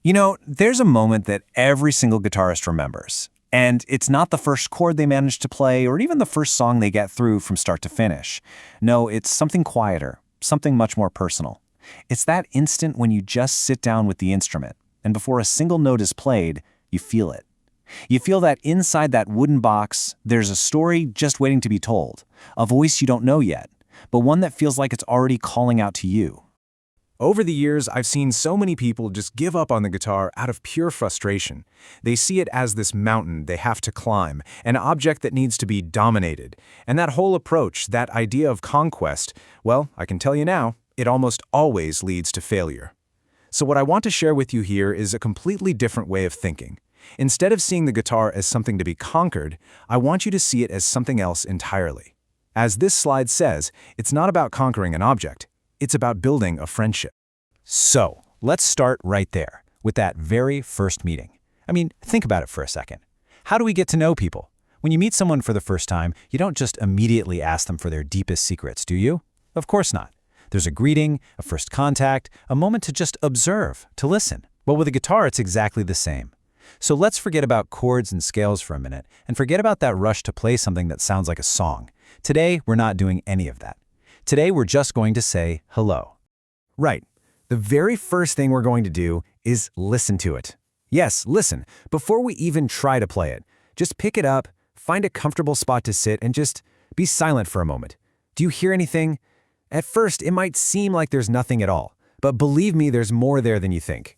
There's a moment that every single guitarist remembers. And it's not the first chord they manage to play or even the first song they get through from start to finish. No, it's something quieter, something much more personal. It's that instant when you just sit down with the instrument, and before a single note is played, you feel it. You feel that inside that wooden box, there's a story just waiting to be told, a voice you don't know yet, but one that feels like it's already calling out to you. Over the years, I've seen so many people just give up on the guitar out of pure frustration. They see it as this mountain they have to climb, an object that needs to be dominated. And that whole approach, that idea of conquest, well, I can tell you now, it almost always leads to failure. So what I want to share with you here is a completely different way of thinking. Instead of seeing the guitar as something to be conquered, I want you to see it as something else entirely. As this slide says, it's not about conquering an object. It's about building a friendship. So, let's start right there, with that very first meeting. Think about it for a second. How do we get to know people? When you meet someone for the first time, you don't just immediately ask them for their deepest secrets, do you? Of course not. There's a greeting, a first contact, a moment to just observe, to listen. Well, with a guitar, it's exactly the same. So let's forget about chords and scales for a minute, and forget about that rush to play something that sounds like a song. Today, we're not doing any of that. Today, we're just going to say hello. Right. The very first thing we're going to do is listen to it. Yes, listen, before we even try to play it. Just pick it up, find a comfortable spot to sit, and just be silent for a moment. Do you hear anything? At first, it might seem like there's nothing at all, but believe me, there's more there than you think.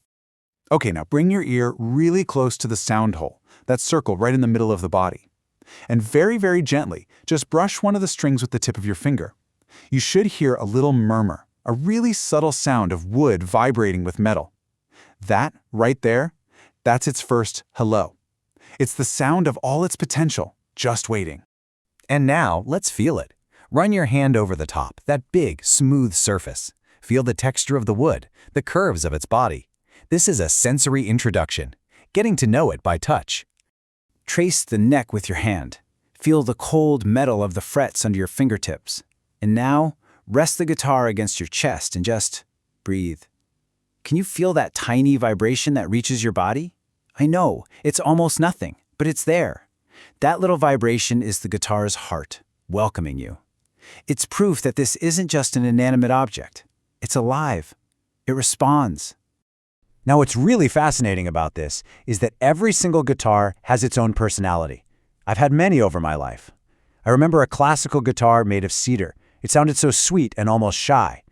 Okay, now bring your ear really close to the sound hole, that circle right in the middle of the body. And very, very gently, just brush one of the strings with the tip of your finger. You should hear a little murmur, a really subtle sound of wood vibrating with metal. That, right there, that's its first hello. It's the sound of all its potential, just waiting. And now, let's feel it. Run your hand over the top, that big, smooth surface. Feel the texture of the wood, the curves of its body. This is a sensory introduction, getting to know it by touch. Trace the neck with your hand. Feel the cold metal of the frets under your fingertips. And now, rest the guitar against your chest and just breathe. Can you feel that tiny vibration that reaches your body? I know, it's almost nothing, but it's there. That little vibration is the guitar's heart, welcoming you. It's proof that this isn't just an inanimate object. It's alive. It responds. Now, what's really fascinating about this is that every single guitar has its own personality. I've had many over my life. I remember a classical guitar made of cedar. It sounded so sweet and almost shy.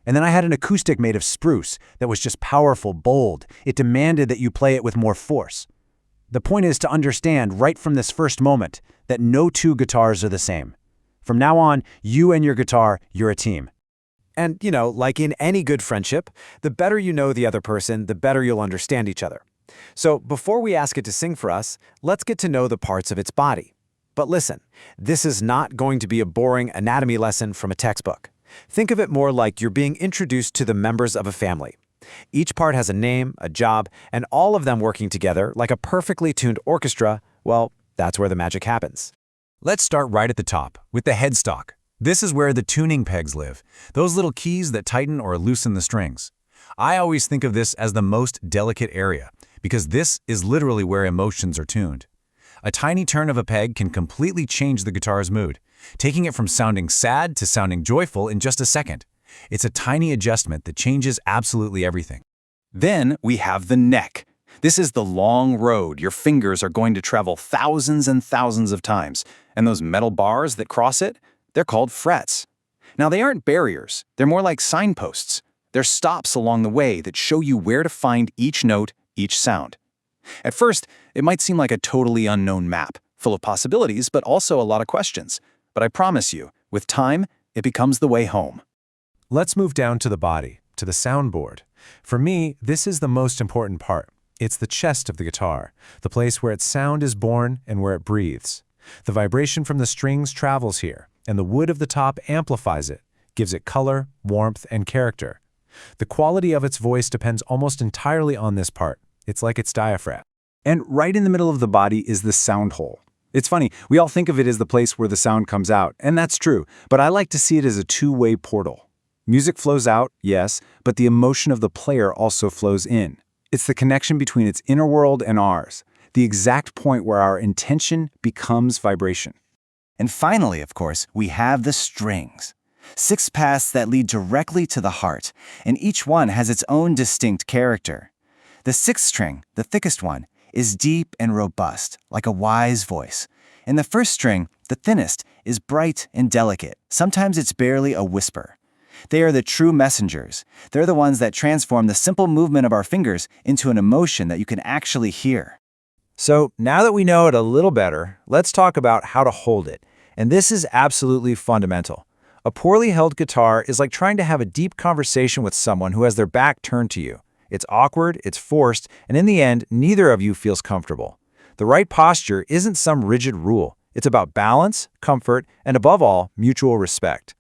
And then I had an acoustic made of spruce that was just powerful, bold. It demanded that you play it with more force. The point is to understand right from this first moment that no two guitars are the same. From now on, you and your guitar, you're a team. And, like in any good friendship, the better you know the other person, the better you'll understand each other. So before we ask it to sing for us, let's get to know the parts of its body. But listen, this is not going to be a boring anatomy lesson from a textbook. Think of it more like you're being introduced to the members of a family. Each part has a name, a job, and all of them working together like a perfectly tuned orchestra. Well, that's where the magic happens. Let's start right at the top, with the headstock. This is where the tuning pegs live, those little keys that tighten or loosen the strings. I always think of this as the most delicate area, because this is literally where emotions are tuned. A tiny turn of a peg can completely change the guitar's mood, taking it from sounding sad to sounding joyful in just a second. It's a tiny adjustment that changes absolutely everything. Then we have the neck. This is the long road your fingers are going to travel thousands and thousands of times, and those metal bars that cross it, they're called frets. Now, they aren't barriers. They're more like signposts. They're stops along the way that show you where to find each note, each sound. At first, it might seem like a totally unknown map, full of possibilities, but also a lot of questions. But I promise you, with time, it becomes the way home. Let's move down to the body, to the soundboard. For me, this is the most important part. It's the chest of the guitar, the place where its sound is born and where it breathes. The vibration from the strings travels here, and the wood of the top amplifies it, gives it color, warmth, and character. The quality of its voice depends almost entirely on this part. It's like its diaphragm. And right in the middle of the body is the sound hole. It's funny, we all think of it as the place where the sound comes out, and that's true, but I like to see it as a two-way portal. Music flows out, yes, but the emotion of the player also flows in. It's the connection between its inner world and ours, the exact point where our intention becomes vibration. And finally, of course, we have the strings. 6 paths that lead directly to the heart, and each one has its own distinct character. The 6th string, the thickest one, is deep and robust, like a wise voice. And the 1st string, the thinnest, is bright and delicate. Sometimes it's barely a whisper. They are the true messengers. They're the ones that transform the simple movement of our fingers into an emotion that you can actually hear. So now that we know it a little better, let's talk about how to hold it. And this is absolutely fundamental. A poorly held guitar is like trying to have a deep conversation with someone who has their back turned to you. It's awkward, it's forced, and in the end, neither of you feels comfortable. The right posture isn't some rigid rule. It's about balance, comfort, and above all, mutual respect.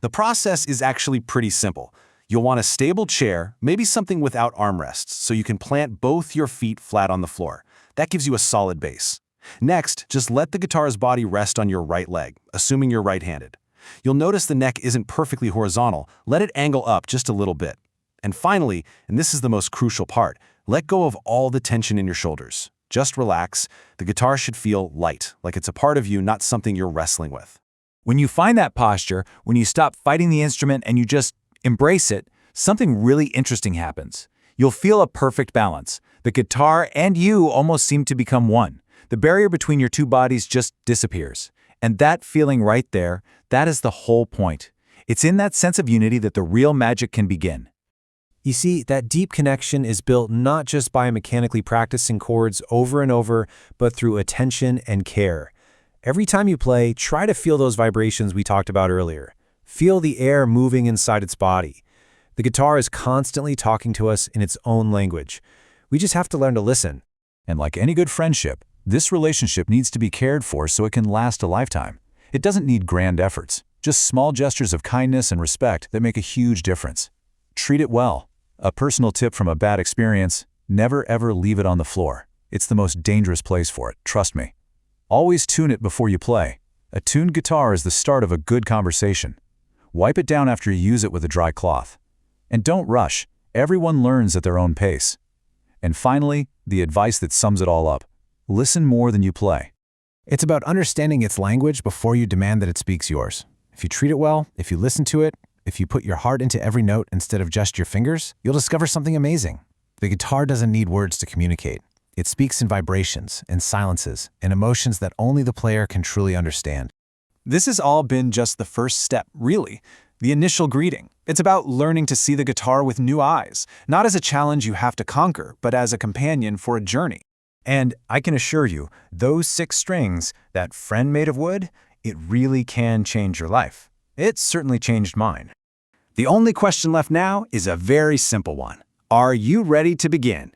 The process is actually pretty simple. You'll want a stable chair, maybe something without armrests, so you can plant both your feet flat on the floor. That gives you a solid base. Next, just let the guitar's body rest on your right leg, assuming you're right-handed. You'll notice the neck isn't perfectly horizontal. Let it angle up just a little bit. And finally, and this is the most crucial part, let go of all the tension in your shoulders. Just relax. The guitar should feel light, like it's a part of you, not something you're wrestling with. When you find that posture, when you stop fighting the instrument and you just embrace it, something really interesting happens. You'll feel a perfect balance. The guitar and you almost seem to become one. The barrier between your two bodies just disappears. And that feeling right there, that is the whole point. It's in that sense of unity that the real magic can begin. You see, that deep connection is built not just by mechanically practicing chords over and over, but through attention and care. Every time you play, try to feel those vibrations we talked about earlier. Feel the air moving inside its body. The guitar is constantly talking to us in its own language. We just have to learn to listen. And like any good friendship, this relationship needs to be cared for so it can last a lifetime. It doesn't need grand efforts, just small gestures of kindness and respect that make a huge difference. Treat it well. A personal tip from a bad experience, never ever leave it on the floor. It's the most dangerous place for it, trust me. Always tune it before you play. A tuned guitar is the start of a good conversation. Wipe it down after you use it with a dry cloth. And don't rush. Everyone learns at their own pace. And finally, the advice that sums it all up. Listen more than you play. It's about understanding its language before you demand that it speaks yours. If you treat it well, if you listen to it, if you put your heart into every note instead of just your fingers, you'll discover something amazing. The guitar doesn't need words to communicate. It speaks in vibrations, in silences, in emotions that only the player can truly understand. This has all been just the first step, really. The initial greeting. It's about learning to see the guitar with new eyes, not as a challenge you have to conquer, but as a companion for a journey. And I can assure you, those 6 strings, that friend made of wood, it really can change your life. It's certainly changed mine. The only question left now is a very simple one. Are you ready to begin?